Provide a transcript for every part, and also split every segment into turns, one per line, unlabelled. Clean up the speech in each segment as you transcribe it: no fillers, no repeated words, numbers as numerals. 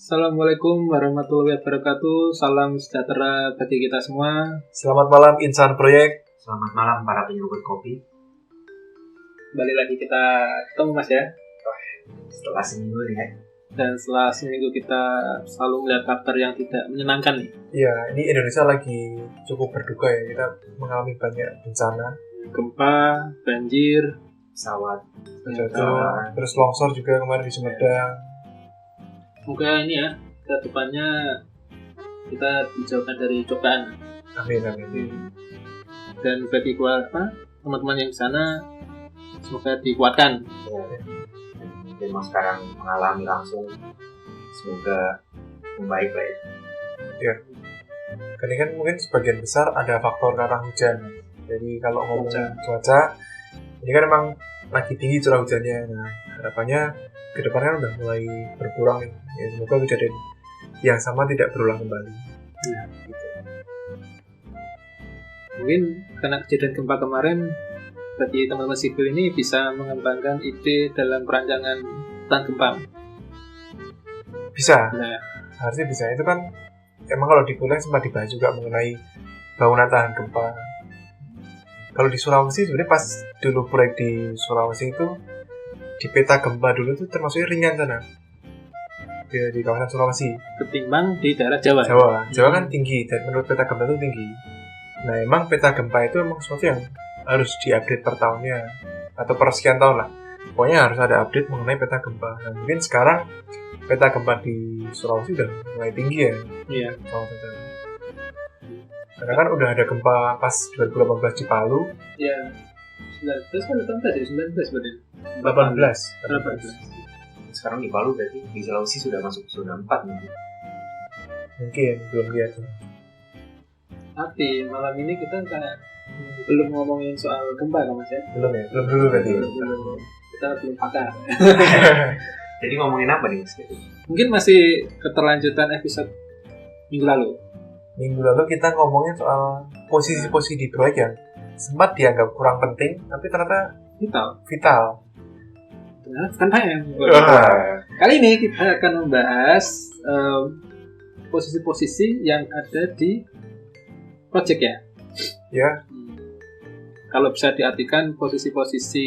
Assalamualaikum warahmatullahi wabarakatuh. Salam sejahtera bagi kita semua.
Selamat malam insan proyek.
Selamat malam para penyeruput kopi.
Kembali lagi kita ketemu Mas ya.
Setelah seminggu nih ya.
Dan setelah seminggu kita selalu melihat kabar yang tidak menyenangkan nih.
Iya, ini Indonesia lagi cukup berduka ya. Kita mengalami banyak bencana.
Gempa, banjir,
Pesawat
Jatuh, terus longsor juga kemarin di Sumedang.
Semoga ini ya, ke depannya kita dijauhkan dari cobaan.
Amin, amin.
Dan bagi teman-teman yang di sana, semoga dikuatkan.
ya. Mungkin mau sekarang mengalami langsung, semoga membaik lah ya.
Ini kan mungkin sebagian besar ada faktor karena hujan. Jadi kalau ngomong cuaca, ini kan emang lagi tinggi curah hujannya. Nah, harapannya ke depannya udah mulai berkurang. Ya, semoga kejadian yang sama tidak berulang kembali.
Ya. Gitu. Mungkin karena kejadian gempa kemarin, bagi teman-teman sipil ini bisa mengembangkan ide dalam perancangan tahan gempa.
Bisa,
Nah,
harusnya bisa. Itu kan emang kalau di kuliah sempat dibahas juga mengenai bangunan tahan gempa. Kalau di Sulawesi sebenarnya pas dulu proyek di Sulawesi itu di peta gempa dulu itu termasuknya ringan sana di kawasan Sulawesi
ketimbang di daerah Jawa.
Jawa kan tinggi dan menurut peta gempa itu tinggi. Nah emang peta gempa itu emang sesuatu yang harus diupdate per tahunnya atau per sekian tahun lah. Pokoknya harus ada update mengenai peta gempa. Nah mungkin sekarang peta gempa di Sulawesi udah mulai tinggi ya.
Iya.
Kawasan sana. Karena kan udah ada gempa pas 2018 di Palu.
Ya. 19 kan 18 ya? 19 berarti.
18.
Sekarang di Palu berarti di Sulawesi sudah masuk zona 4 nih.
Mungkin belum lihat.
Tapi malam ini kita belum ngomongin soal gempa kan Mas ya?
Belum ya? Belum dulu berarti.
Belum. Kita belum pakar.
Jadi ngomongin apa nih Mas?
Mungkin masih keterlanjutan episode minggu lalu.
Minggu lalu kita ngomongin soal posisi-posisi di proyek yang sempat dianggap kurang penting, tapi ternyata vital.
Nah, kan PM. Kali ini kita akan membahas posisi-posisi yang ada di project ya.
Ya.
Kalau bisa diartikan posisi-posisi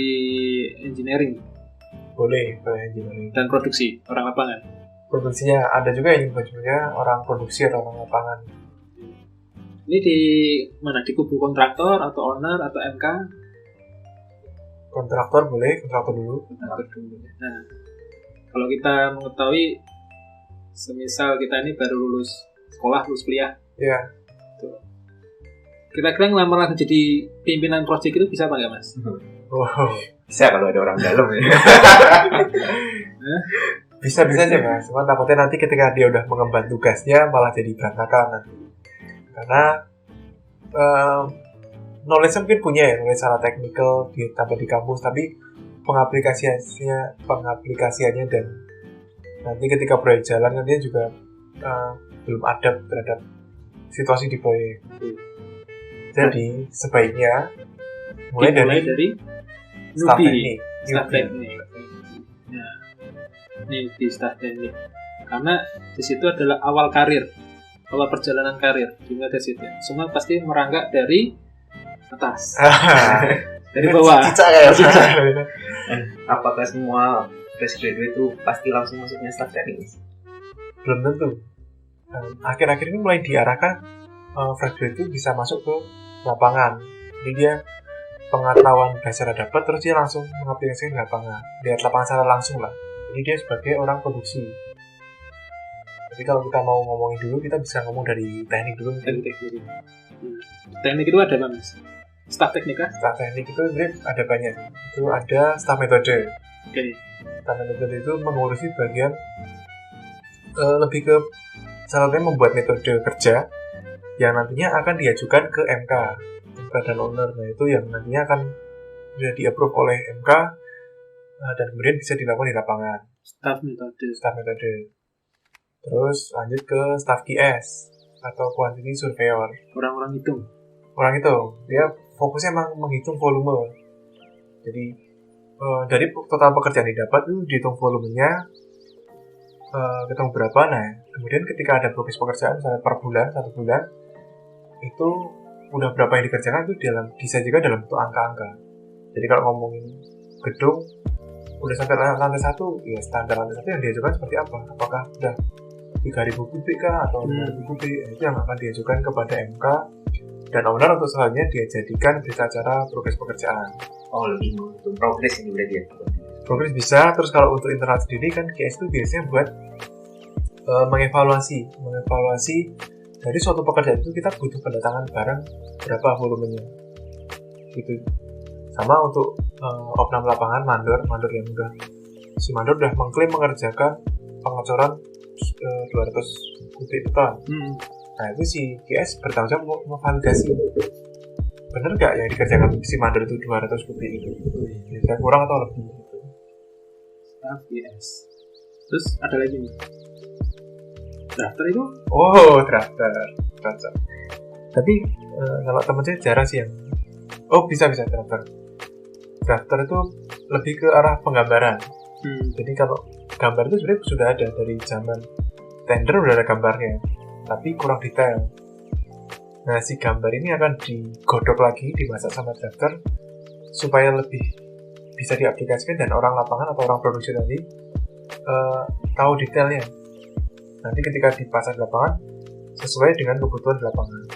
engineering.
Boleh, engineering.
Dan produksi, orang lapangan.
Produksinya ada juga yang bajunya orang produksi atau orang lapangan.
Ini di mana? Di kubu kontraktor atau owner atau MK?
Kontraktor boleh, kontraktor dulu.
Nah, kalau kita mengetahui, semisal kita ini baru lulus sekolah, lulus kuliah.
Iya.
Kira-kira ngelamar langsung jadi pimpinan proyek itu bisa apa nggak Mas?
Wow.
Bisa kalau ada orang dalam ya.
Bisa-bisa aja Mas. Cuma takutnya nanti ketika dia udah mengemban tugasnya malah jadi berantakan nanti. Karena knowledge mungkin punya ya, knowledge secara teknikal tambah di kampus, tapi pengaplikasiannya dan nanti ketika proyek jalan kan dia juga belum adap terhadap situasi di proyek. Jadi sebaiknya mulai dari staff teknik.
Nah, ini di staff teknik. Karena di situ adalah awal karir, awal perjalanan karir. Dimulai dari situ. Semua pasti merangkak dari atas, dari bawah.
Apakah semua fresh graduate itu pasti langsung masuknya staff teknik?
Belum tentu. Akhir-akhir ini mulai diarahkan fresh graduate itu bisa masuk ke lapangan. Jadi dia pengetahuan dasar dapat, terus dia langsung mengaplikasikan di lapangan, lihat lapangan secara langsung lah. Jadi dia sebagai orang produksi. Jadi kalau kita mau ngomongin dulu, kita bisa ngomong dari teknik dulu.
Teknik itu ada apa Mas? Staff teknik kan?
Staff teknik itu sebenarnya ada banyak. Itu ada staff metode.
Okay.
Staff metode itu mengurusi bagian lebih ke salah membuat metode kerja yang nantinya akan diajukan ke MK dan owner. Nah itu yang nantinya akan sudah di-approve oleh MK dan kemudian bisa dilakukan di lapangan.
Staff metode.
Terus lanjut ke staff QS atau quantity surveyor.
Orang-orang hitung.
Dia fokusnya emang menghitung volume. Jadi dari total pekerjaan didapat itu dihitung volumenya, ketemu berapa. Nah kemudian ketika ada progres pekerjaan misalnya per bulan 1 bulan itu udah berapa yang dikerjakan itu disajikan dalam bentuk angka-angka. Jadi kalau ngomongin gedung udah sampai lantai 1, ya standar lantai 1 yang diajukan seperti apa? Apakah udah 3.000 kubik kah atau 5.000 kubik? Itu yang akan diajukan kepada MK dan owner untuk selanjutnya dia jadikan berita acara progres pekerjaan.
Oh, lebih untuk progres ini berarti ya?
Progres bisa. Terus kalau untuk internal sendiri kan GS itu biasanya buat mengevaluasi dari suatu pekerjaan itu kita butuh pendatangan barang berapa volumenya gitu. Sama untuk opnam lapangan mandor yang udah mengklaim mengerjakan pengecoran 200 kubik ton. Nah itu si GS bertanggung jawab memvalidasi bener gak yang dikerjakan si mandor itu 200 kubik itu, ya kurang atau lebih gitu.
Staff GS. Terus ada lagi nih, drafter itu?
Oh, drafter. Tapi kalau temen saya jarang sih yang bisa drafter itu lebih ke arah penggambaran. Jadi kalau gambar itu sebenarnya sudah ada dari zaman tender, udah ada gambarnya tapi kurang detail. Nah si gambar ini akan digodok lagi, dimasak sama drafter supaya lebih bisa diaplikasikan dan orang lapangan atau orang produksi tadi tahu detailnya. Nanti ketika dipasang di lapangan sesuai dengan kebutuhan di lapangan.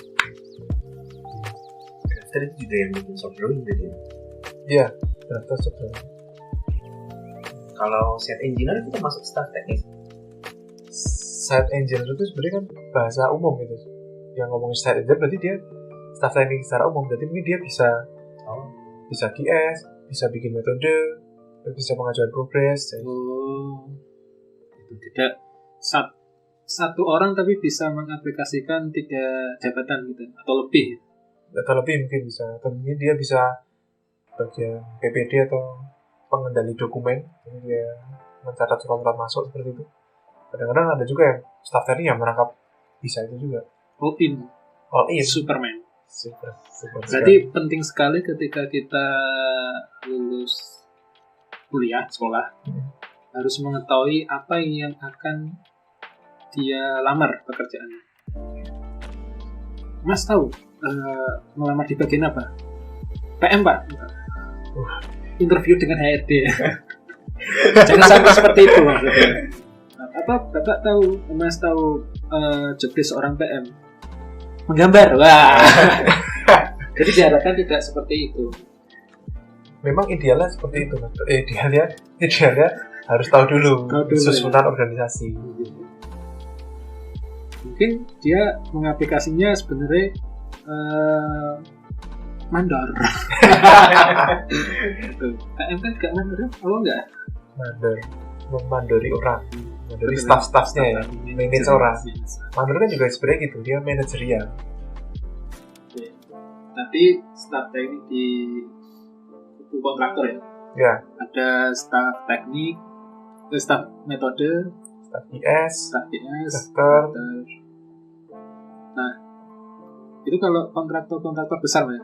Drafter itu juga yang bikin shop drawing gitu ya?
Iya, drafter shop drawing.
Kalau set engineer itu termasuk staff teknis?
Site engineer itu sebenarnya kan bahasa umum gitu. Yang ngomongin site engineer berarti dia staff teknik secara umum. Berarti mungkin dia bisa GS, bisa bikin metode, bisa pengajuan progres.
Itu tidak satu orang tapi bisa mengaplikasikan 3 jabatan gitu atau lebih.
Atau lebih mungkin bisa. Atau mungkin dia bisa bagian PPD atau pengendali dokumen. Jadi dia mencatat surat-surat masuk seperti itu. Kadang-kadang ada juga yang staff teknik yang merangkap bisa itu juga.
All in. Superman.
Super.
Jadi penting sekali ketika kita lulus kuliah, sekolah, harus mengetahui apa yang akan dia lamar pekerjaannya. Mas tahu melamar di bagian apa? PM Pak. Interview dengan HRD. Jangan sampai seperti itu maksudnya. Bapak tahu, Mas tahu job desk seorang PM menggambar. Wah. Jadi diharapkan tidak seperti itu.
Memang idealnya seperti itu, Mas. Idealnya harus tahu dulu susunan organisasi.
Mungkin dia mengaplikasinya sebenarnya mandor. PM kan gak mandor, apa enggak?
Memandori orang, dari staff-staffnya ya, manage orang. Mandor kan juga sebenarnya gitu, dia manajerial.
Nanti staff teknik di kontraktor ya?
Ya.
Ada staff teknik, staff metode,
staff IS,
dokter. Nah, itu kalau kontraktor besar ya?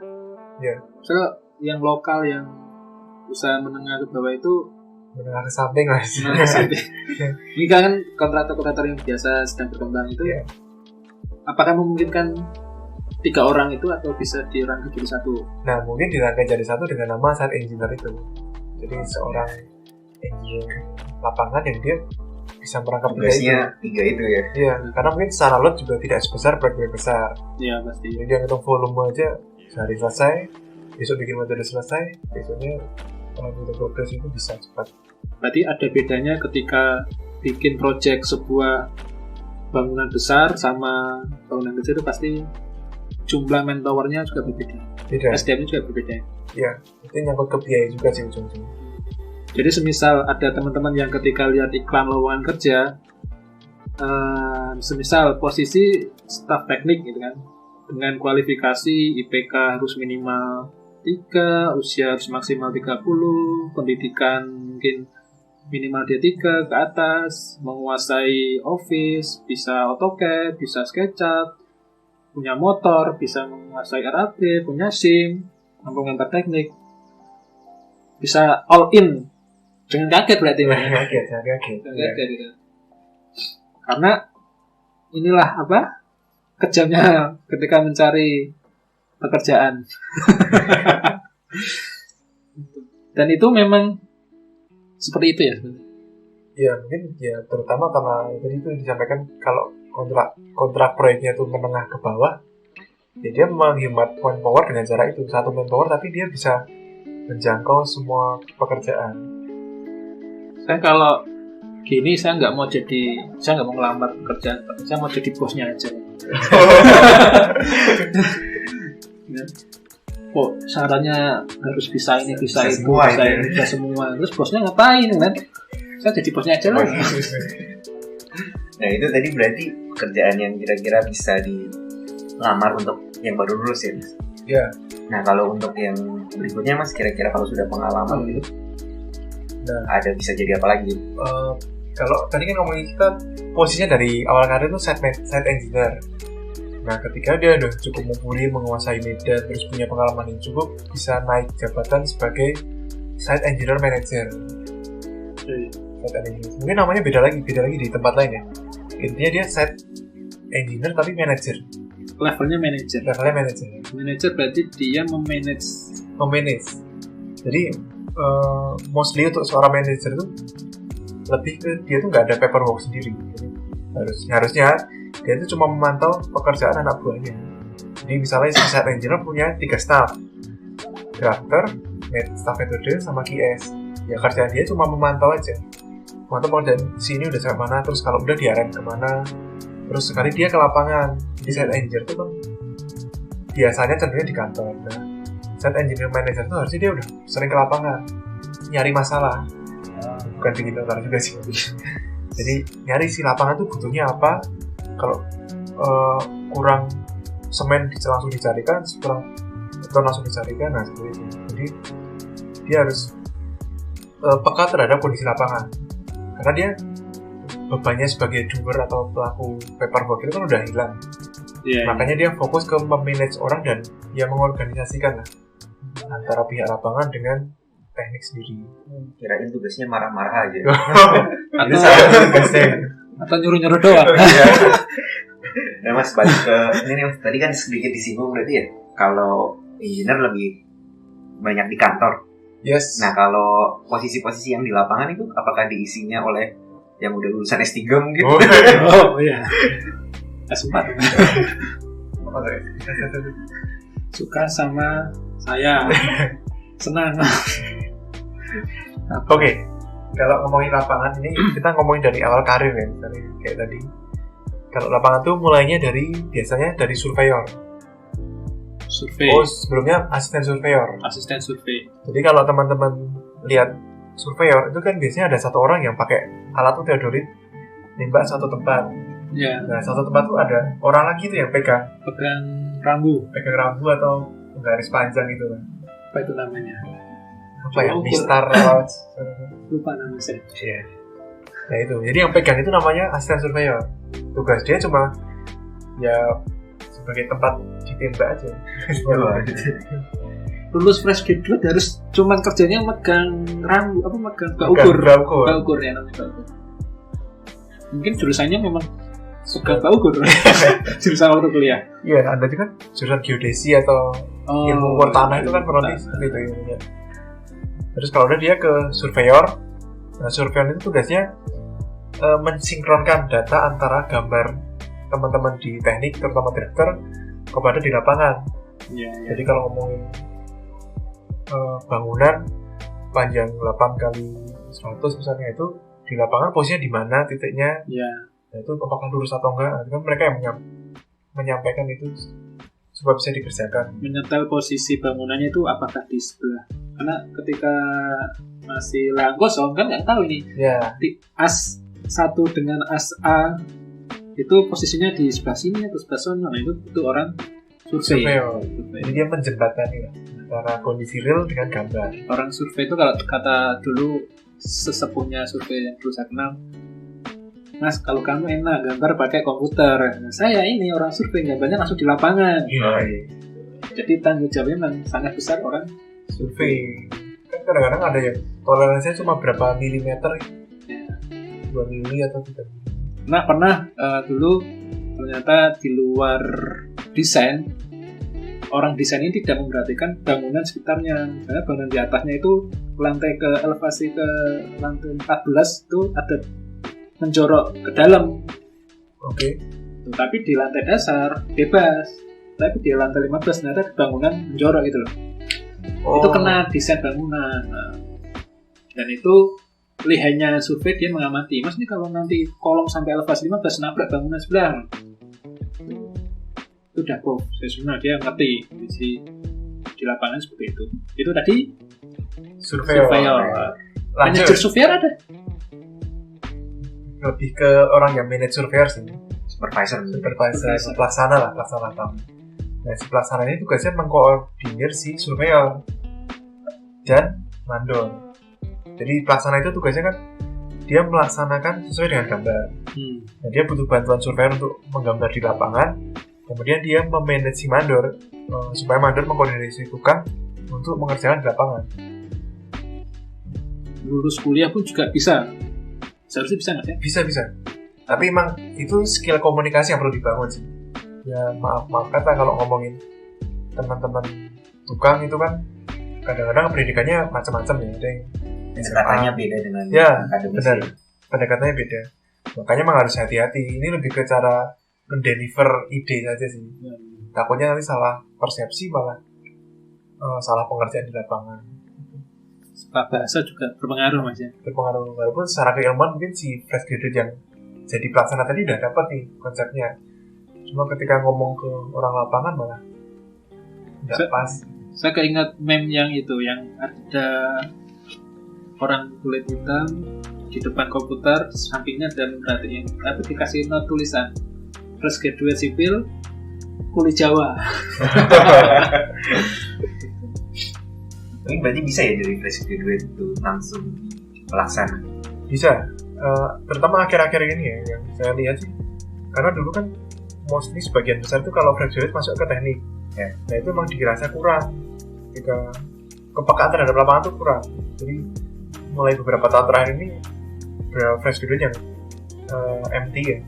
Ya.
Misalnya yang lokal, yang usaha menengah ke bawah itu
menengah ke samping Mas.
Ini kan kontraktor yang biasa sedang berkembang itu,
ya.
Apakah memungkinkan 3 orang itu atau bisa dirangkai jadi 1?
Nah, mungkin dirangkai jadi 1 dengan nama site engineer itu. Jadi seorang engineer lapangan yang dia bisa merangkap
tugasnya 3 itu ya.
Iya, karena mungkin secara load juga tidak sebesar proyek besar.
Iya, pasti.
Jadi dia ngitung volume aja sehari selesai, besok bikin metode selesai, besoknya kalau untuk progres itu bisa cepat.
Berarti ada bedanya ketika bikin project sebuah bangunan besar sama bangunan kecil itu pasti jumlah manpower-nya juga berbeda. SDM-nya juga berbeda.
Iya, itu nyangkut ke biaya juga sih ujung-ujungnya.
Jadi semisal ada teman-teman yang ketika lihat iklan lowongan kerja, semisal posisi staf teknik gitu kan, dengan kualifikasi IPK harus minimal 3, usia harus maksimal 30, pendidikan mungkin minimal D3 ke atas, menguasai Office, bisa AutoCAD, bisa SketchUp, punya motor, bisa menguasai RAP, punya SIM, mampu gambar teknik, bisa all in. Jangan kaget berarti.
Jangan kaget.
Gitu. Karena inilah kejamnya ketika mencari pekerjaan. Dan itu memang seperti itu ya sebenarnya.
Ya mungkin ya terutama karena tadi itu disampaikan kalau kontrak proyeknya itu menengah ke bawah, ya dia menghemat manpower dengan cara itu, satu manpower tapi dia bisa menjangkau semua pekerjaan.
Saya kalau gini saya nggak mau ngelamar pekerjaan, saya mau jadi bosnya aja. Kok sarannya harus bisa ini, bisa itu,
semua
bisa ini, bisa semua. Terus bosnya ngapain kan? Saya jadi bosnya aja lah.
Nah itu tadi berarti pekerjaan yang kira-kira bisa dilamar untuk yang baru lulus ya Mas?
Ya.
Nah kalau untuk yang berikutnya Mas, kira-kira kalau sudah pengalaman gitu, ada bisa jadi apa lagi?
Kalau tadi kan ngomongin kita posisinya dari awal karir itu site engineer. Nah ketika dia udah cukup mumpuni, menguasai medan, terus punya pengalaman yang cukup, bisa naik jabatan sebagai site engineer manager. Mungkin namanya beda lagi di tempat lain ya. Intinya dia site engineer tapi manager.
Levelnya manager. Manager berarti dia memanage. Jadi mostly untuk seorang manager itu lebih ke dia tuh nggak ada paperwork sendiri. Jadi harusnya dia itu cuma memantau pekerjaan anak buahnya. Jadi misalnya si site engineer punya 3 staff, drafter, staff metode, sama QS. Ya kerjaan dia cuma memantau aja. Memantau pekerjaan sini udah sampai mana, terus kalau udah diarahkan kemana. Terus sekali dia ke lapangan. Jadi site engineer itu kan biasanya cenderungnya di kantor. Nah, site engineer manager itu harusnya dia udah sering ke lapangan, nyari masalah. Bukan bikin onar juga sih. Jadi nyari si lapangan tuh butuhnya apa. Kalau kurang semen langsung dicarikan, kurang beton langsung dicarikan. Nah seperti itu. Jadi dia harus peka terhadap kondisi lapangan, karena dia bebannya sebagai doer atau pelaku paperwork itu kan udah hilang. Makanya dia fokus ke memanage orang dan dia mengorganisasikan lah antara pihak lapangan dengan teknik sendiri.
Kirain tugasnya marah-marah aja.
Itu salah tugasnya.
Atau nyuruh-nyuruh doang.
Nah Mas, balik ke ini Mas, tadi kan sedikit disinggung berarti ya, kalau engineer lebih banyak di kantor.
Yes.
Nah kalau posisi-posisi yang di lapangan itu apakah diisinya oleh yang udah lulusan S3 mungkin?
Oh iya. Sempat. Suka sama saya. Senang.
Oke. Kalau ngomongin lapangan ini kita ngomongin dari awal karir ya, misalnya kayak tadi. Kalau lapangan tuh mulainya biasanya dari surveyor. Oh, sebelumnya asisten surveyor. Jadi kalau teman-teman lihat surveyor itu kan biasanya ada satu orang yang pakai alat teodorit nembak satu tempat.
Ya.
Nah, satu tempat tuh ada orang lagi tuh yang pegang
rambu
atau garis panjang gitu kan.
Apa itu namanya?
Apa ya? Mistar
lupa nama saya.
Iya. Nah itu. Jadi yang pegang itu namanya asisten surveyor. Tugas dia cuma ya sebagai tempat ditembak aja.
Lulus fresh graduate harus cuman kerjanya megang rambu, megang bak ukur ya namanya. Mungkin jurusannya memang suka bak ukur. Jurusan waktu kuliah.
Iya, ada juga jurusan geodesi atau ilmu ukur tanah itu kan perlu seperti itu ya. Terus kalau udah dia ke surveyor. Nah, surveyor itu tugasnya mensinkronkan data antara gambar teman-teman di teknik, terutama drafter, kepada di lapangan.
Ya.
Jadi kalau ngomongin bangunan panjang 8x100 misalnya, itu di lapangan posisinya di mana, titiknya, nah, itu apakah lurus atau enggak, kan mereka yang menyampaikan itu supaya bisa dikerjakan.
Menyetel posisi bangunannya itu apakah di sebelah, karena ketika masih lahan kosong kan nggak tahu ini di as 1 dengan as A itu posisinya di sebelah sini atau sebelah sana. Nah itu orang survei.
Jadi dia menjembatani antara kondisi real dengan gambar.
Orang survei itu kalau kata dulu sesepuhnya survei yang dulu saya kenal, Mas kalau kamu enak gambar pakai komputer, nah, saya ini orang survei gambarnya langsung di lapangan. Jadi tanggung jawabnya memang sangat besar orang
survei. Kan kadang-kadang ada yang toleransinya cuma berapa milimeter, 2 mili atau 3 mili.
Nah pernah dulu ternyata di luar desain, orang desain ini tidak memperhatikan bangunan sekitarnya. Karena bangunan di atasnya itu elevasi ke lantai 14 itu ada menjorok ke dalam.
Oke.
Tapi di lantai dasar bebas. Tapi di lantai 15 ternyata ada bangunan menjorok gitu loh. Itu kena desain bangunan. Nah, dan itu lihainya survei dia mengamati. Mas ini kalau nanti kolong sampai elevasi 15 nabrak bangunan sebelah. Itu udah profesional, dia ngerti di lapangan seperti itu. Itu tadi surveyor. Manajer surveyor ada?
Lebih ke orang yang manage surveyor sih.
Supervisor.
Pelaksana lah. Nah, si pelaksana ini tugasnya mengkoordinir si surveyor dan mandor. Jadi pelaksana itu tugasnya kan dia melaksanakan sesuai dengan gambar. Nah, dia butuh bantuan surveyor untuk menggambar di lapangan. Kemudian dia memanage si mandor supaya mandor mengkoordinasi tukang untuk mengerjakan di lapangan.
Lulus kuliah pun juga bisa. Seharusnya bisa nggak ya?
Bisa. Tapi emang itu skill komunikasi yang perlu dibangun sih. Ya maaf kata kalau ngomongin teman-teman tukang itu kan kadang-kadang pendidikannya macam-macam ya. Ada yang
pendekatannya beda dengan akademis.
Benar. Pendekatannya beda. Makanya emang harus hati-hati. Ini lebih ke cara mendeliver ide saja sih. Takutnya nanti salah persepsi malah salah pengerjaan di lapangan.
Bahasa juga berpengaruh mas ya.
Berpengaruh. Walaupun secara keilmuan mungkin si fresh graduate yang jadi pelaksana tadi udah dapat nih konsepnya. Cuma ketika ngomong ke orang lapangan malah nggak pas.
Saya keinget meme yang itu, yang ada orang kulit hitam di depan komputer, sampingnya ada merhatiin, tapi dikasih note tulisan fresh graduate sipil kulit Jawa.
Ini berarti bisa ya dari fresh graduate itu langsung pelaksana?
Bisa, terutama akhir-akhir ini ya yang saya lihat sih, karena dulu kan mostly sebagian besar itu kalau fresh graduate masuk ke teknik ya, nah itu memang dirasa kurang ketika kepekaan terhadap lapangan itu kurang. Jadi mulai beberapa tahun terakhir ini beberapa fresh graduate yang MT ya,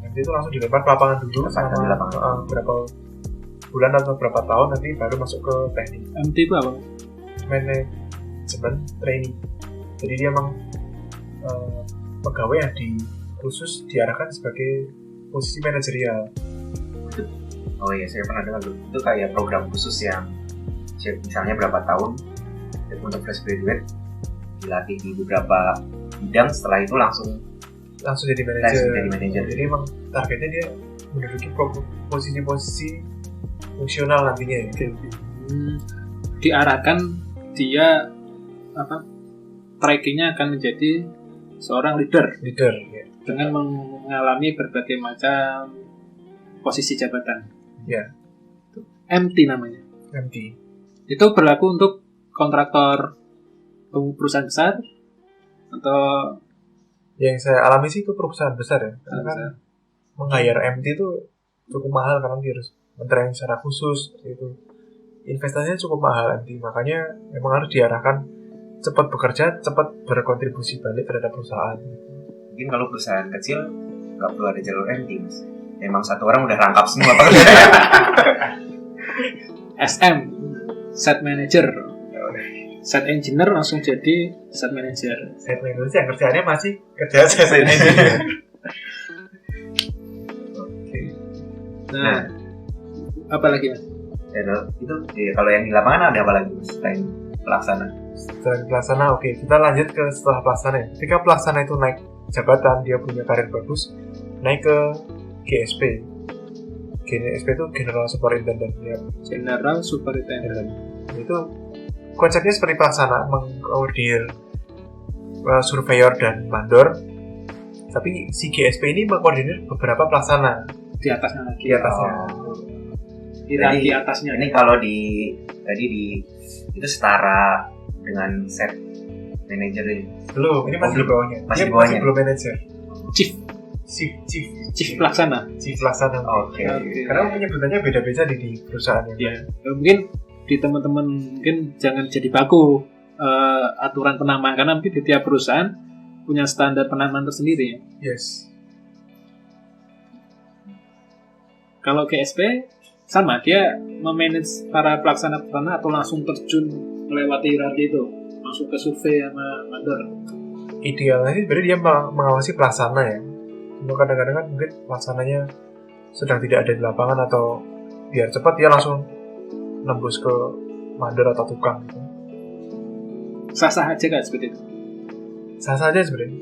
MT itu langsung dilempar ke lapangan dulu sama beberapa bulan atau beberapa tahun nanti baru masuk ke teknik.
MT itu apa? Manajemen
training. Jadi dia memang pegawai yang khusus diarahkan sebagai posisi manajerial.
Oh iya, saya pernah dengar itu kayak program khusus yang misalnya berapa tahun untuk fresh graduate dilatih di beberapa bidang, setelah itu langsung
jadi manajer. Jadi memang targetnya dia menduduki posisi-posisi fungsional nantinya ya.
Diarahkan dia trackingnya akan menjadi seorang leader ya. Dengan mengalami berbagai macam posisi jabatan.
Ya.
MT namanya.
MT.
Itu berlaku untuk kontraktor perusahaan besar atau
yang saya alami sih itu perusahaan besar ya. Karena kan meng-hire MT itu cukup mahal karena dia harus men-training secara khusus itu. Investasinya cukup mahal MT, makanya memang harus diarahkan cepat bekerja, cepat berkontribusi balik terhadap perusahaan.
Mungkin kalau perusahaan kecil nggak perlu ada jalur MT mas. Emang satu orang udah rangkap semua.
SM,
set manager,
set engineer langsung jadi set manager.
Set manager yang kerjaannya masih kerja set manager.
Oke.
Nah, apa lagi mas?
Itu kalau yang di lapangan ada apa lagi selain pelaksana?
Setelah pelaksana, oke, kita lanjut ke setelah pelaksana ya. Ketika pelaksana itu naik jabatan, dia punya karir bagus, naik ke GSP. GSP itu General Superintendent ya.
General Superintendent.
Itu konsepnya seperti pelaksana, mengkoordinir surveyor dan mandor. Tapi si GSP ini mengkoordinir beberapa pelaksana
di atasnya lagi.
Di atasnya.
Di atasnya.
Ini kalau itu setara dengan set manager ini.
Belum, ini masih di bawahnya.
Masih di bawahnya.
Masih belum manager.
Chief pelaksana.
Chief pelaksana.
Oke.
Karena penyebutannya beda-beda di perusahaan ini.
Ya, mungkin di teman-teman mungkin jangan jadi baku aturan penamaan, karena mungkin di tiap perusahaan punya standar penamaan tersendiri ya.
Yes.
Kalau GSP sama, dia memanage para pelaksana atau langsung terjun melewati hierarki itu, masuk ke survei sama mandor.
Idealnya sih sebenarnya dia mengawasi pelaksana ya. Cuma kadang-kadang kan mungkin pelaksananya sedang tidak ada di lapangan, atau biar cepat dia langsung nembus ke mandor atau tukang gitu.
Sah-sah aja kan seperti itu?
Sah-sah aja sebenarnya.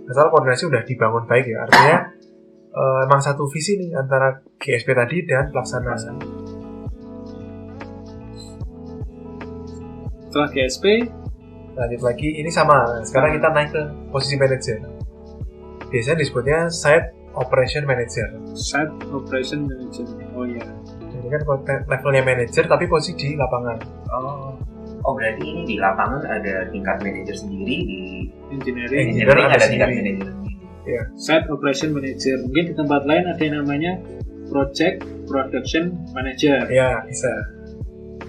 Asal koordinasi udah dibangun baik ya. Artinya emang satu visi nih antara GSP tadi dan pelaksana.
Setelah GSP,
lanjut lagi, ini sama. Sekarang kita naik ke posisi manajer. Biasanya disebutnya Site Operation Manager.
Site Operation Manager. Oh iya.
Ini kan levelnya manajer tapi posisi di lapangan.
Oh berarti ini di lapangan ada tingkat manajer sendiri, di
Engineering
ada tingkat manajer sendiri.
Ya.
Site Operation Manager. Mungkin di tempat lain ada yang namanya Project Production Manager.
Ya, bisa.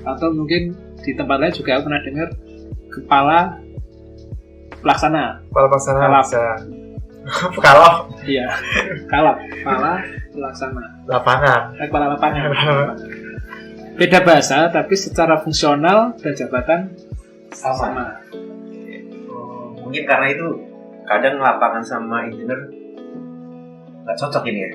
Atau mungkin di tempat lain juga aku pernah dengar Kepala Pelaksana.
Kepala pelaksana
Kalap.
bisa. Kalap.
Iya, Kalap. Kepala Pelaksana.
Lapangan.
Kepala lapangan. Beda bahasa, tapi secara fungsional dan jabatan sama.
Mungkin karena itu kadang lapangan sama engineer nggak cocok ini ya.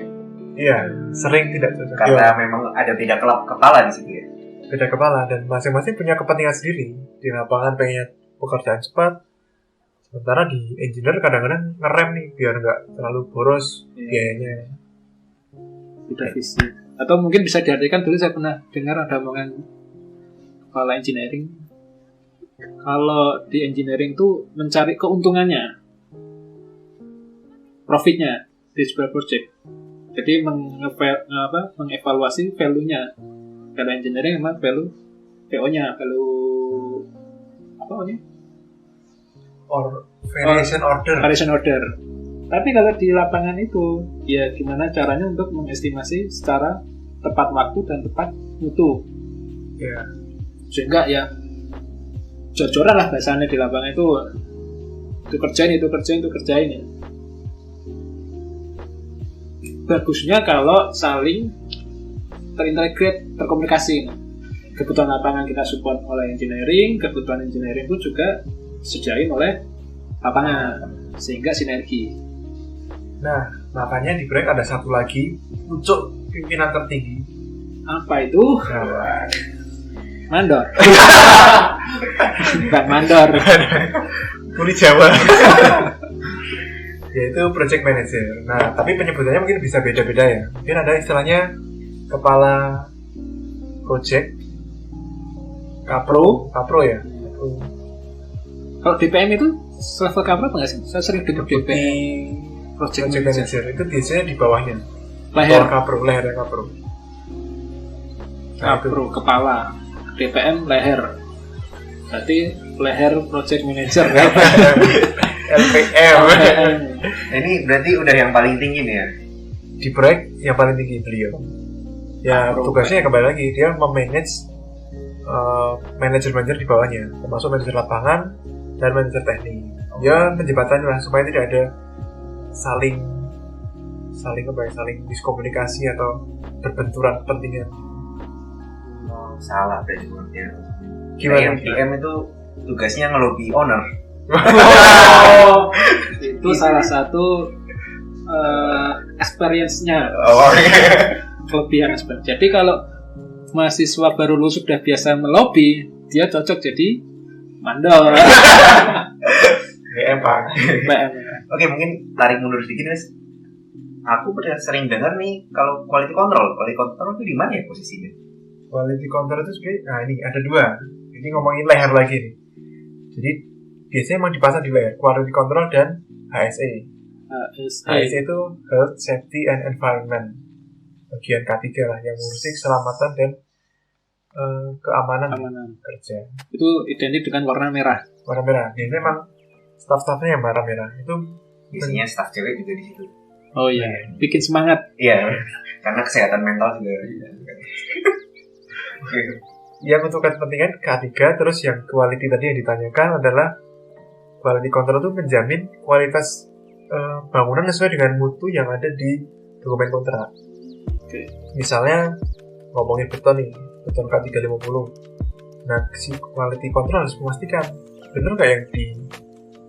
Iya, sering tidak cocok.
Karena memang ada beda kepala di situ ya.
Beda kepala dan masing-masing punya kepentingan sendiri. Di lapangan pengen pekerjaan cepat, sementara di engineer kadang-kadang ngerem nih biar nggak terlalu boros biayanya.
Beda visi. Atau mungkin bisa diartikan, dulu saya pernah dengar ada omongan kepala engineering. Kalau di engineering tuh mencari keuntungannya, profitnya di sebuah project. Jadi mengevaluasi value-nya. Kalau engineering memang value VO-nya, value apa namanya? Variation order. Tapi kalau di lapangan itu, ya gimana caranya untuk mengestimasi secara tepat waktu dan tepat mutu.
Ya.
Sehingga ya jor-joran lah bahasanya di lapangan itu kerjain ya. Bagusnya kalau saling terintegrate, terkomunikasi. Kebutuhan lapangan kita support oleh engineering, kebutuhan engineering pun juga disediain oleh lapangan, sehingga sinergi.
Nah, makanya di Break ada satu lagi untuk pimpinan tertinggi.
Apa itu?
Nah,
Mandor. Bang Mandor.
Kuli Jawa. Yaitu project manager. Nah, tapi penyebutannya mungkin bisa beda-beda ya. Mungkin ada istilahnya kepala project, kapro ya.
Kalau DPM itu level kapro apa nggak sih? Saya sering dengar DPM project
manager itu biasanya di bawahnya.
Leher
kapro. Nah,
kapro kepala, DPM leher. Berarti leher project manager.
LPM.
Ini berarti udah yang paling tinggi nih ya.
Di proyek yang paling tinggi beliau. Ya, tugasnya kembali lagi dia memanage manajer-manajer di bawahnya, termasuk manajer lapangan dan manajer teknik. Ya, menjembatani lah supaya tidak ada saling miskomunikasi atau berbenturan kepentingan.
Salah berarti maksudnya.
Gimana?
Yang PM itu tugasnya ngelobi owner.
Itu salah satu experience-nya. Kelebihan experience. Jadi kalau mahasiswa baru lulus sudah biasa melobi, dia cocok jadi mandor.
PM, Pak.
Oke, mungkin tarik mundur sedikit, Mas. Aku pernah sering dengar nih kalau quality control itu di mana ya posisinya?
Quality control itu sebenarnya, nah ini ada dua. Ini ngomongin leher lagi nih. Jadi biasanya emang dipasang di leher, quality control dan HSE. HSE itu Health, Safety, and Environment. Bagian K3 lah, yang ngurusi keselamatan dan keamanan kerja.
Itu identik dengan warna merah.
Warna merah. Biasanya emang staff-staffnya yang warna merah. Itu
biasanya staff cewek juga di situ.
Oh iya, bikin semangat.
Iya, karena kesehatan mental juga.
Yang untuk kepentingan K3, terus yang quality tadi yang ditanyakan adalah quality control itu menjamin kualitas bangunan sesuai dengan mutu yang ada di dokumen kontrak.
Oke.
Misalnya ngomongin beton nih, beton K350. Nah, si quality control harus memastikan bener nggak yang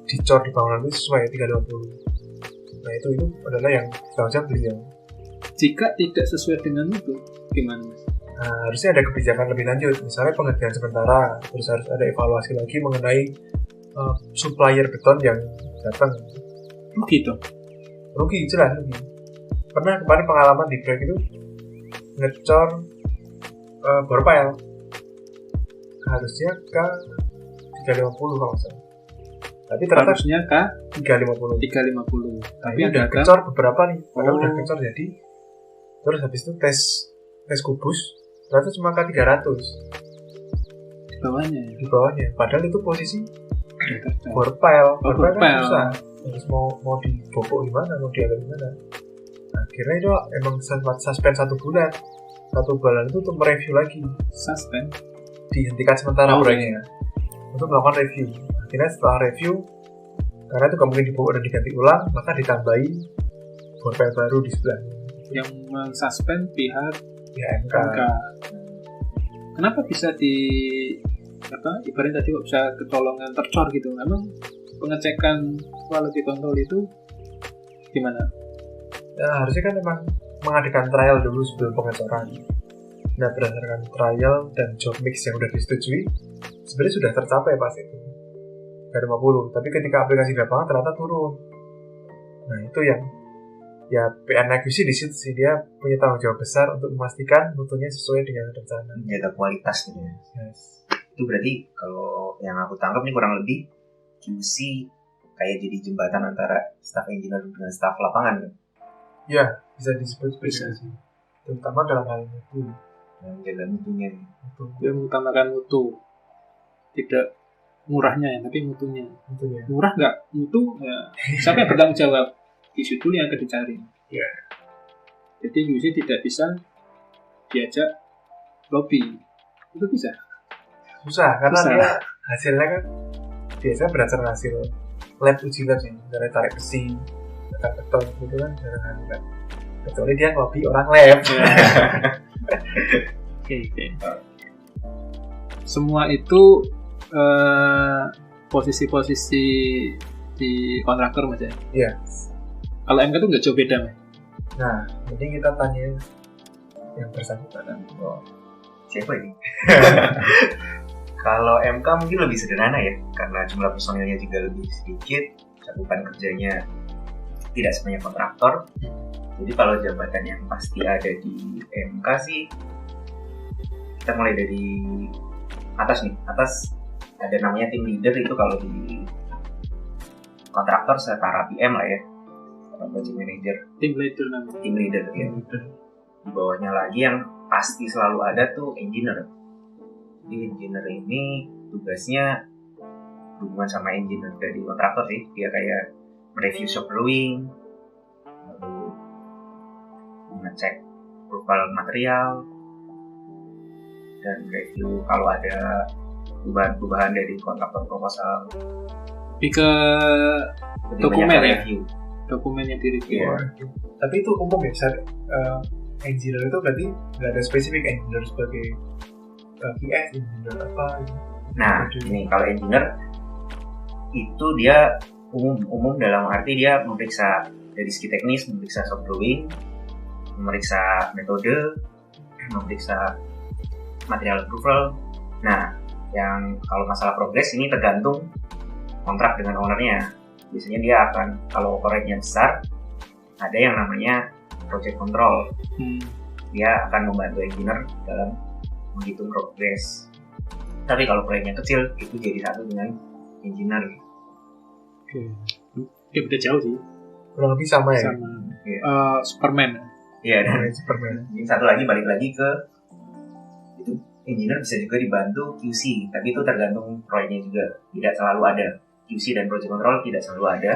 dicor di bangunan itu sesuai 350. Nah itu adalah yang seharusnya beliau.
Jika tidak sesuai dengan itu, gimana Mas?
Nah, harusnya ada kebijakan lebih lanjut, misalnya pengerjaan sementara, terus harus ada evaluasi lagi mengenai supplier beton yang datang.
Gitu.
Rugi, jelas rugi. Pernah kemarin pengalaman di proyek itu ngecor bor pile, harusnya ke 350 kalau nggak salah. Tapi ternyata
Harusnya K
350.
350. Tapi
Ini
yang
udah
gagal
kecor beberapa nih, padahal
Oh.
udah kecor jadi. Terus habis itu tes kubus, ternyata cuma K300
di bawahnya ya.
di bawahnya. Padahal itu posisi
Udah gagal.
bor pile,
Oh,
bor pile
bor
kan
pile.
susah. Terus mau dibobok gimana, mau diambil gimana? Akhirnya itu emang suspend 1 bulan. 1 bulan itu untuk mereview lagi,
Suspend.
dihentikan sementara
Oh,
proyeknya untuk melakukan review. Akhirnya setelah review, karena itu gak mungkin dibobok dan diganti ulang, maka ditambahi bor pile baru di sebelahnya.
Yang mensuspend pihak
Ya MK.
MK. Kenapa bisa ibaratnya tadi kok bisa kecolongan tercor gitu? Memang pengecekan quality control itu gimana?
Nah, harusnya kan memang mengadakan trial dulu sebelum pengecoran. Nah, berdasarkan trial dan job mix yang sudah disetujui, sebenarnya sudah tercapai pas itu. Dari 50, tapi ketika aplikasi di lapangan ternyata turun. Nah, itu yang ya PNAQC di situ sih, dia punya tanggung jawab besar untuk memastikan mutunya sesuai dengan rencana.
Menjaga kualitas gitu ya.
Yes.
Itu berarti kalau yang aku tangkap nih kurang lebih QC kayak jadi jembatan antara staff engineer dengan staff lapangan ya.
Ya, bisa disebut
Bisa.
sih. Terutama dalam hal itu.
Yang jaga mutunya nih.
Dia mengutamakan mutu, tidak murahnya ya, tapi mutunya.
Mutunya.
Murah nggak mutu ya, siapa yang bertanggung jawab? Isu dulu yang akan dicari.
Ya.
Jadi QC tidak bisa diajak lobby. Itu bisa.
Susah, karena
Susah.
dia hasilnya kan biasanya berdasarkan hasil lab, uji lab sih, dari tarik besi, tekan beton gitu kan, jarang kan. Kecuali dia ngelobi orang lab.
Oke. Semua itu posisi-posisi di kontraktor Mas ya.
Iya.
Kalau MK itu nggak jauh beda Mas.
Nah, jadi kita tanya yang bersangkutan.
Oh, siapa ini? Kalau MK mungkin lebih sederhana ya, karena jumlah personilnya juga lebih sedikit, cakupan kerjanya tidak sebanyak kontraktor. Jadi kalau jabatan yang pasti ada di MK sih, kita mulai dari atas nih. Atas ada namanya tim leader, itu kalau di kontraktor setara PM lah ya, setara project manager,
Tim leader namanya.
tim leader ya. Di bawahnya lagi yang pasti selalu ada tuh engineer. Jadi engineer ini tugasnya hubungan sama engineer dari kontraktor sih. Dia kayak mereview shop drawing, lalu ngecek profile material, dan review kalau ada perubahan-perubahan dari kontraktor proposal.
Lebih ke
Lebih
Dokumen
banyak ke
ya?
review.
dokumen yang direview.
Iya.
Tapi itu umum ya, engineer itu berarti nggak ada spesifik engineer sebagai QS, engineer apa gitu.
Nah, ini kalau engineer itu dia umum dalam arti dia memeriksa dari segi teknis, memeriksa shop drawing, memeriksa metode, memeriksa material approval. Nah, yang kalau masalah progres ini tergantung kontrak dengan ownernya. Biasanya dia akan, kalau proyeknya besar, ada yang namanya project control. Dia akan membantu engineer dalam menghitung progres. Tapi kalau proyeknya kecil, itu jadi satu dengan engineer.
Oke, beda jauh sih.
Kurang lebih sama ya.
Sama
Iya.
Superman.
Iya, dan
Kayak Superman.
yang satu lagi balik lagi ke itu engineer bisa juga dibantu QC, tapi itu tergantung proyeknya juga. Tidak selalu ada QC dan project control, tidak selalu ada.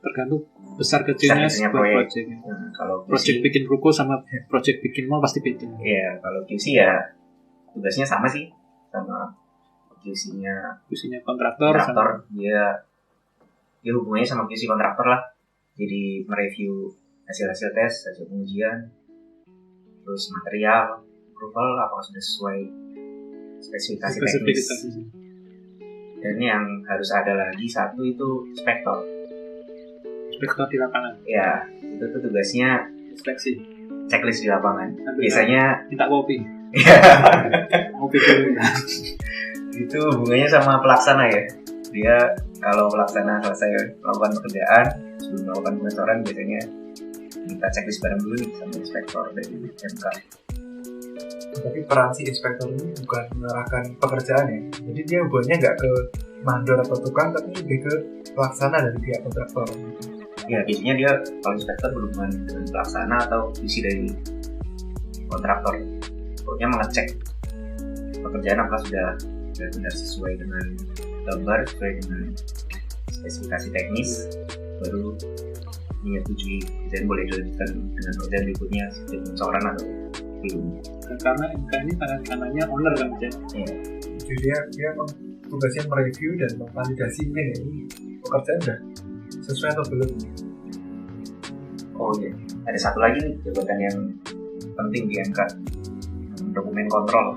Tergantung besar kecilnya
Besar kecilnya
sebuah
proyek.
project.
Kalau
Project
QC,
bikin ruko sama project bikin mall pasti beda.
ya kalau QC ya tugasnya sama sih, sama QC-nya
Fungsinya kontraktor sama
kontraktor. Dia hubungannya sama QC kontraktor lah. Jadi mereview hasil tes, hasil pengujian, terus material, approval apakah sudah sesuai spesifikasi teknis. Dan yang harus ada lagi satu itu inspektor.
Inspektor di lapangan.
Ya, itu tuh tugasnya
Inspeksi.
checklist di lapangan.
Sambil
Biasanya
minta kopi.
ya,
Kopi dulu.
itu hubungannya sama pelaksana ya. Dia kalau pelaksana selesai melakukan pekerjaan, sebelum melakukan pengecoran biasanya minta checklist bareng dulu nih sama inspektor dari MK.
Tapi peran si inspektor ini bukan mengarahkan pekerjaan ya. Jadi dia hubungannya nggak ke mandor atau tukang, tapi lebih ke pelaksana dari pihak kontraktor.
Ya, biasanya dia kalau inspektor berhubungan dengan pelaksana atau visi dari kontraktor. Pokoknya mengecek pekerjaan apakah sudah benar sesuai dengan gambar, sesuai dengan spesifikasi teknis, baru menyetujui dan boleh dilanjutkan dengan pekerjaan berikutnya seperti pengecoran atau film.
Karena MK ini tangan kanannya owner kan, Cek.
Ya.
Jadi dia tugasnya mereview dan memvalidasi mungkin ya, ini pekerjaan udah sesuai atau belum.
Oh iya, ada satu lagi nih jabatan yang penting di MK, dokumen kontrol.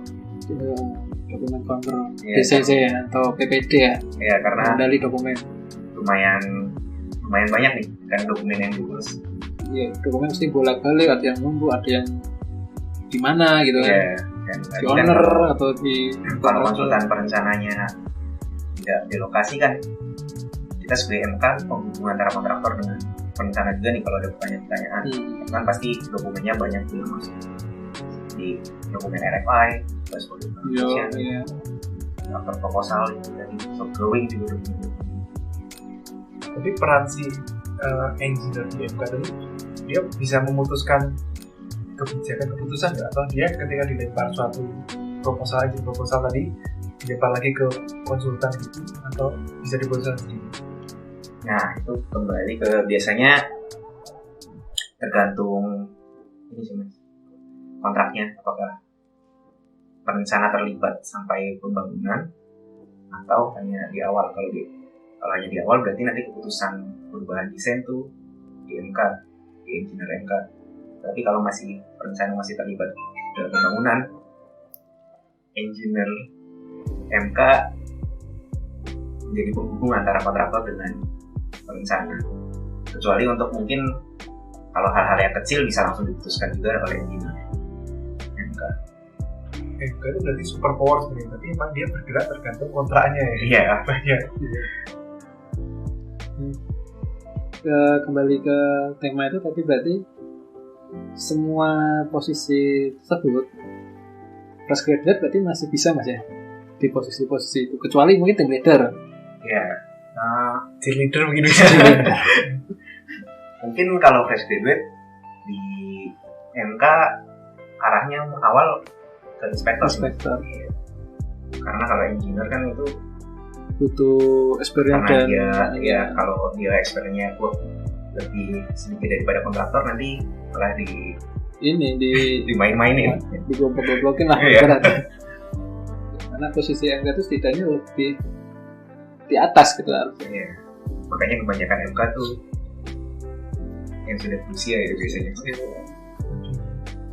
Dokumen kontrol,
Ya,
DCC ya, atau PPD ya,
Ya, karena
kendali dokumen.
lumayan banyak nih kan dokumen yang diurus.
Iya, dokumen mesti bolak-balik, ada yang nunggu, ada yang di mana gitu kan,
Ya, dan
di
tadi kan
owner atau di
kalau konsultan perencananya tidak di lokasi kan, kita sebagai MK penghubung antara kontraktor dengan perencana juga nih kalau ada pertanyaan-pertanyaan. Kan pasti dokumennya banyak juga masuk di dokumen RFI, terus
Iya,
daftar proposal itu dari shop drawing juga dokumen.
Tapi peran si engineer di MK tadi, dia bisa memutuskan keputusan nggak? Atau dia ketika dilempar suatu proposal tadi dilempar lagi ke konsultan gitu, atau bisa diputuskan sendiri?
Nah, itu kembali ke biasanya tergantung ini sih Mas, kontraknya, apakah perencana terlibat sampai pembangunan atau hanya di awal. Kalau hanya di awal berarti nanti keputusan perubahan desain tuh di MK, di engineer MK. Tapi kalau perencana masih terlibat dalam pembangunan, engineer MK menjadi penghubung antara kontraktor dengan perencana. Kecuali untuk mungkin kalau hal-hal yang kecil bisa langsung diputuskan juga oleh engineer MK.
MK itu berarti super power sebenarnya, tapi emang dia bergerak tergantung kontraknya ya.
Iya.
Banyak.
Kembali ke tema itu tadi, berarti semua posisi tersebut fresh graduate berarti masih bisa Mas ya di posisi-posisi itu, kecuali mungkin team leader.
Iya.
Cheerleader mungkin bisa.
Mungkin kalau fresh graduate di MK arahnya awal ke inspektor. Iya. Karena kalau engineer kan itu
butuh experience
karena
dan
dia kalau dia experience-nya lebih sedikit daripada kontraktor, nanti malah dimain-mainin,
digoblok-goblokin lah.
Iya.
Berat. Karena posisi MK itu setidaknya lebih di atas gitu harusnya.
Iya. Makanya kebanyakan MK tuh yang sudah berusia ya biasanya.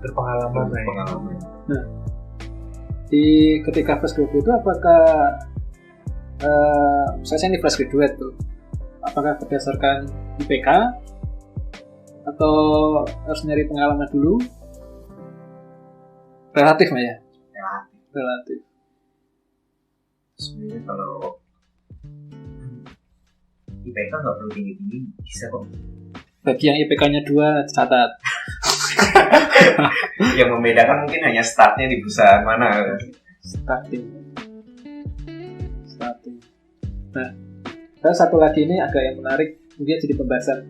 Berpengalaman.
Nah, ketika fresh graduate itu apakah saya ini fresh graduate tuh, apakah berdasarkan IPK atau harus nyari pengalaman dulu? Relatif Mas ya? Relatif.
Sebenarnya kalau IPK nggak perlu tinggi-tinggi, bisa kok.
Bagi yang IPK-nya 2, catat.
Yang membedakan mungkin hanya startnya di perusahaan mana.
Starting. Nah, dan satu lagi ini agak yang menarik, mungkin jadi pembahasan.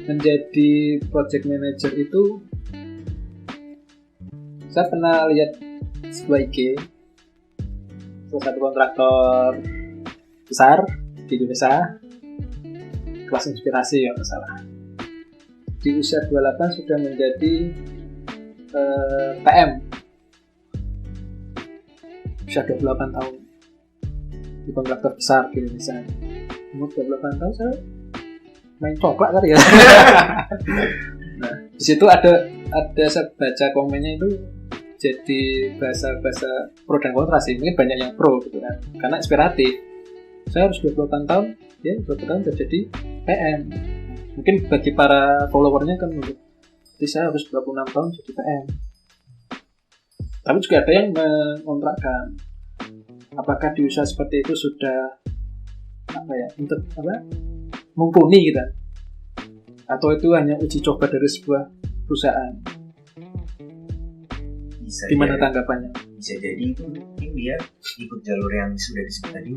Menjadi project manager itu, saya pernah lihat sebuah IG, salah satu kontraktor besar di Indonesia, kelas inspirasi ya masalah. Di usia 28 sudah menjadi PM. Usia 28 tahun. Di kontraktor besar di Indonesia. Umur 28 tahun saya main coklat kali ya. Nah, di situ ada ada saya baca komennya itu jadi bahasa pro dan kontra sih. Mungkin banyak yang pro gitu kan, karena inspiratif. Saya harus 28 tahun, ya 28 tahun sudah jadi PM. Mungkin bagi para followernya kan, jadi saya harus 26 tahun jadi PM. Tapi juga ada yang mengontrakkan, apakah di usaha seperti itu sudah untuk mumpuni kita, atau itu hanya uji coba dari sebuah perusahaan.
Bisa
gimana
jadi,
tanggapannya?
Bisa jadi itu mungkin dia ikut jalur yang sudah disebut tadi,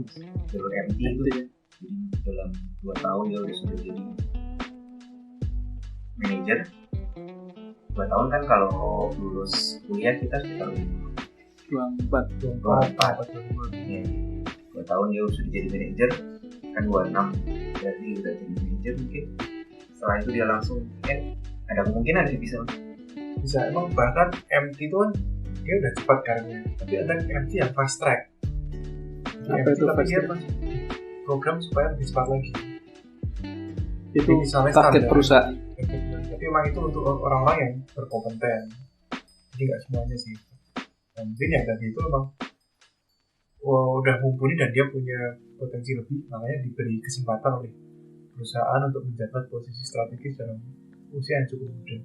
jalur MT itu.
Ya.
Jadi dalam 2 tahun dia sudah jadi manajer. 2 tahun kan kalau lulus kuliah kita sekitar
24.
Ya. 2 tahun dia sudah jadi manajer, kan 26 berarti udah jadi manajer mungkin. Setelah itu dia langsung ada kemungkinan dia bisa
emang bahkan MT itu kan dia udah cepat karirnya, tapi ada MT yang fast track.
Apa
MT
itu
tapi
fast
dia
track?
program supaya lebih cepat lagi.
Itu
misalnya
target
standar
perusahaan.
Tapi emang itu untuk orang-orang yang berkompeten, jadi nggak semuanya sih. Dan mungkin yang tadi itu emang udah mumpuni dan dia punya potensi lebih, makanya diberi kesempatan oleh perusahaan untuk menjabat posisi strategis dalam usia yang cukup muda.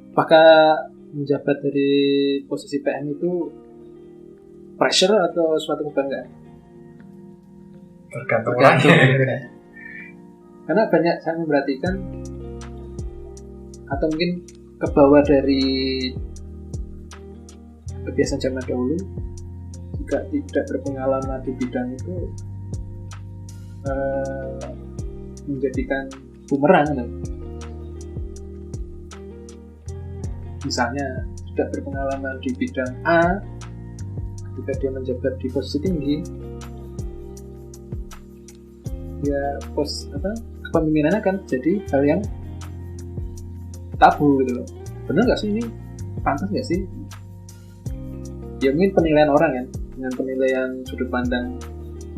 Apakah menjabat dari posisi PM itu pressure atau suatu kebanggaan?
Tergantung.
Karena banyak saya memperhatikan, atau mungkin kebawa dari kebiasaan zaman dahulu, jika tidak berpengalaman di bidang itu menjadikan bumerang. Misalnya tidak berpengalaman di bidang A, ketika dia menjabat di posisi tinggi, ya kepemimpinannya kan jadi hal yang tabu gitu loh. Benar nggak sih ini? Pantas nggak sih? Ya mungkin penilaian orang kan, dengan penilaian sudut pandang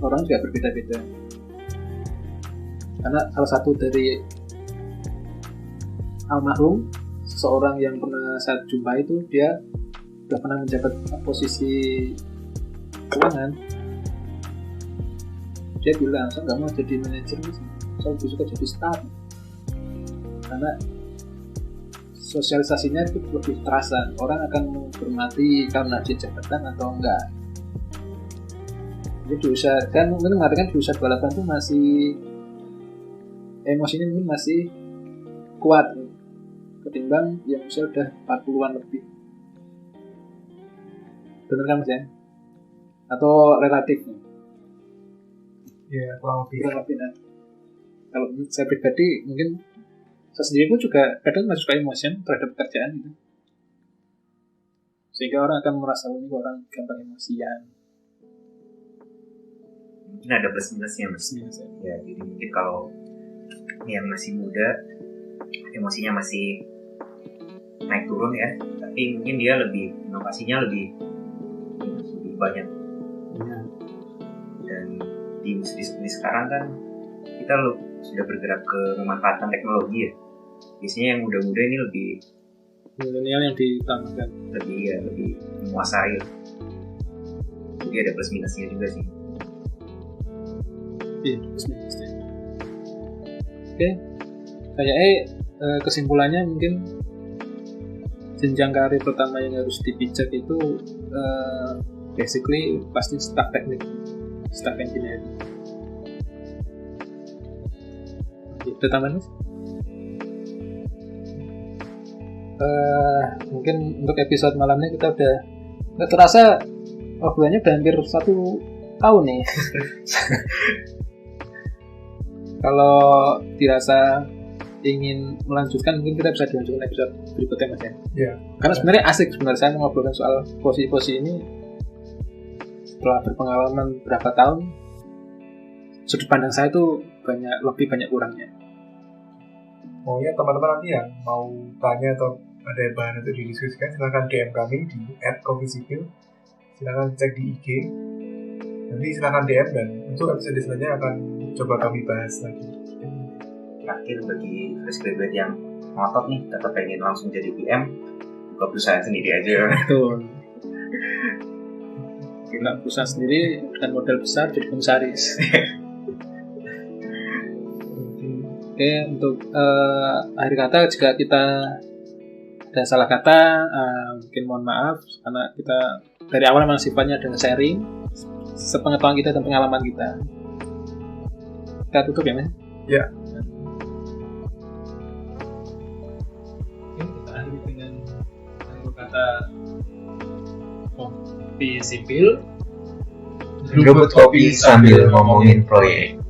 orang juga berbeda-beda. Karena salah satu dari almarhum, seorang yang pernah saya jumpai itu, dia sudah pernah menjabat posisi keuangan. Dia bilang, saya nggak mau jadi manajer, saya lebih suka jadi staff, karena sosialisasinya itu lebih terasa. Orang akan menghormati karena dia jabatan atau enggak. Jadi di usia, kan mungkin mengatakan di usia 28 itu masih emosinya mungkin masih kuat ketimbang yang usia udah 40-an lebih. Benar kan Mas ya? Atau relatif?
Ya kurang lebih.
Nah. Kalau saya pribadi, mungkin saya sendiri pun juga kadang masih suka emosi terhadap pekerjaan gitu. Sehingga orang akan merasa ini orang gampang emosian.
Mungkin ada plus minusnya Mas. Ya, jadi mungkin kalau yang masih muda emosinya masih naik turun ya, tapi mungkin dia lebih inovasinya lebih banyak.
Ya.
Dan di industri seperti sekarang kan kita sudah bergerak ke memanfaatkan teknologi ya. Biasanya yang muda-muda ini lebih
milenial yang ditambahkan,
lebih menguasai. Jadi ada plus minusnya juga sih.
Iya, plus minusnya. Oke, kayaknya kesimpulannya mungkin jenjang karir pertama yang harus dipijak itu basically pasti staff teknik, staff engineering. Itu tambahan Mas? Mungkin untuk episode malamnya kita udah nggak terasa obrolannya udah hampir 1 tahun nih. Kalau dirasa ingin melanjutkan, mungkin kita bisa dilanjutkan episode berikutnya Mas ya.
Ya.
Karena sebenarnya asik saya mengobrolkan soal posisi-posisi ini setelah berpengalaman berapa tahun. Sudut pandang saya itu lebih banyak kurangnya.
Oh ya, teman-teman nanti yang mau tanya atau ada bahan untuk didiskusikan, silahkan DM kami di @coffeesipil. Silahkan cek di IG. Nanti silahkan DM, dan untuk episode selanjutnya akan coba kami bahas lagi.
Terakhir mungkin bagi fresh graduate yang ngotot nih tetap pengen langsung jadi PM, buka perusahaan sendiri aja.
Betul. Buka perusahaan sendiri dengan modal besar jadi komisaris. Oke, untuk akhir kata jika kita ada salah kata, mungkin mohon maaf karena kita dari awal memang sifatnya adalah sharing sepengetahuan kita dan pengalaman kita. Kita tutup ya, Mas?
Ya.
Oke, kita akhiri dengan kata kopi sipil.
Ngebut kopi sambil ngomongin proyek.